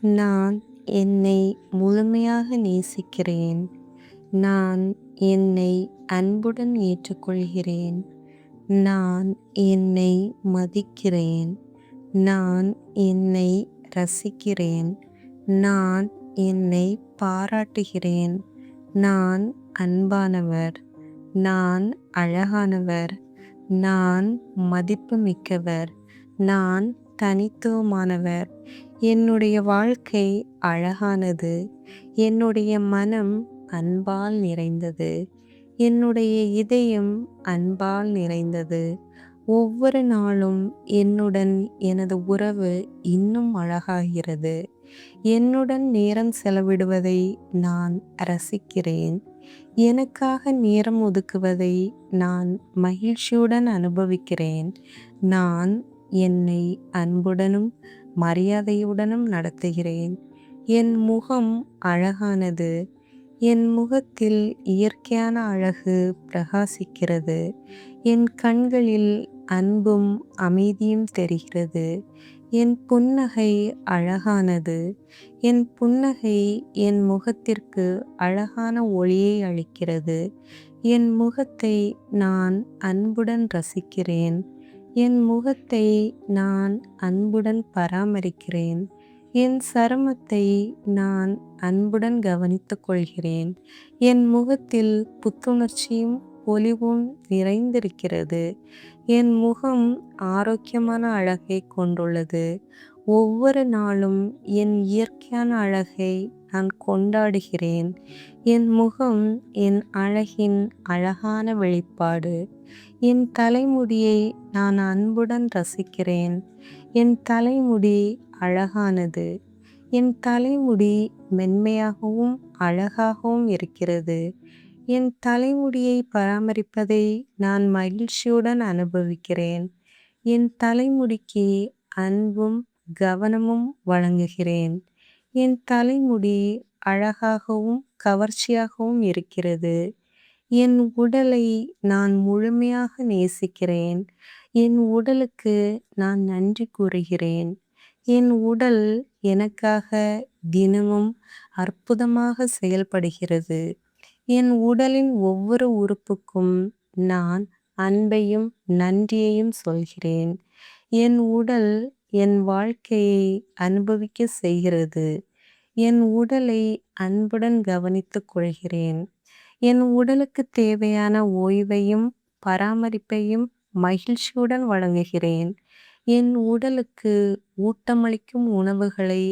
நான் என்னை முழுமையாக நேசிக்கிறேன். நான் என்னை அன்புடன் ஏற்றுக்கொள்கிறேன். நான் என்னை மதிக்கிறேன். நான் என்னை ரசிக்கிறேன். நான் என்னை பாராட்டுகிறேன். நான் அன்பானவர். நான் அழகானவர். நான் மதிப்புமிக்கவர். நான் தனித்துவமானவர். என்னுடைய வாழ்க்கை அழகானது. என்னுடைய மனம் அன்பால் நிறைந்தது. என்னுடைய இதயம் அன்பால் நிறைந்தது. ஒவ்வொரு நாளும் என்னுடன் எனது உறவு இன்னும் அழகாகிறது. என்னுடன் நேரம் செலவிடுவதை நான் ரசிக்கிறேன். எனக்காக நேரம் ஒதுக்குவதை நான் மகிழ்ச்சியுடன் அனுபவிக்கிறேன். நான் என்னை அன்புடனும் மரியாதையுடனும் நடத்துகிறேன். என் முகம் அழகானது. என் முகத்தில் இயற்கையான அழகு பிரகாசிக்கிறது. என் கண்களில் அன்பும் அமைதியும் தெரிகிறது. என் புன்னகை அழகானது. என் புன்னகை என் முகத்திற்கு அழகான ஒளியை அளிக்கிறது. என் முகத்தை நான் அன்புடன் ரசிக்கிறேன். என் முகத்தை நான் அன்புடன் பராமரிக்கிறேன். என் சருமத்தை நான் அன்புடன் கவனித்துக் கொள்கிறேன். என் முகத்தில் புத்துணர்ச்சியும் பொலிவும் நிறைந்திருக்கிறது. என் முகம் ஆரோக்கியமான அழகை கொண்டுள்ளது. ஒவ்வொரு நாளும் என் இயற்கையான அழகை நான் கொண்டாடுகிறேன். என் முகம் என் அழகின் அழகான வெளிப்பாடு. என் தலைமுடியை நான் அன்புடன் ரசிக்கிறேன். என் தலைமுடி அழகானது. என் தலைமுடி மென்மையாகவும் அழகாகவும் இருக்கிறது. என் தலைமுடியை பராமரிப்பதை நான் மகிழ்ச்சியுடன் அனுபவிக்கிறேன். என் தலைமுடிக்கு அன்பும் கவனமும் வழங்குகிறேன். என் தலைமுடி அழகாகவும் கவர்ச்சியாகவும் இருக்கிறது. என் உடலை நான் முழுமையாக நேசிக்கிறேன். என் உடலுக்கு நான் நன்றி கூறுகிறேன். என் உடல் எனக்காக தினமும் அற்புதமாக செயல்படுகிறது. என் உடலின் ஒவ்வொரு உறுப்புக்கும் நான் அன்பையும் நன்றியையும் சொல்கிறேன். என் உடல் என் வாழ்க்கையை அனுபவிக்க செய்கிறது. என் உடலை அன்புடன் கவனித்துக் கொள்கிறேன். என் உடலுக்கு தேவையான ஓய்வையும் பராமரிப்பையும் மகிழ்ச்சியுடன் வழங்குகிறேன். என் உடலுக்கு ஊட்டமளிக்கும் உணவுகளை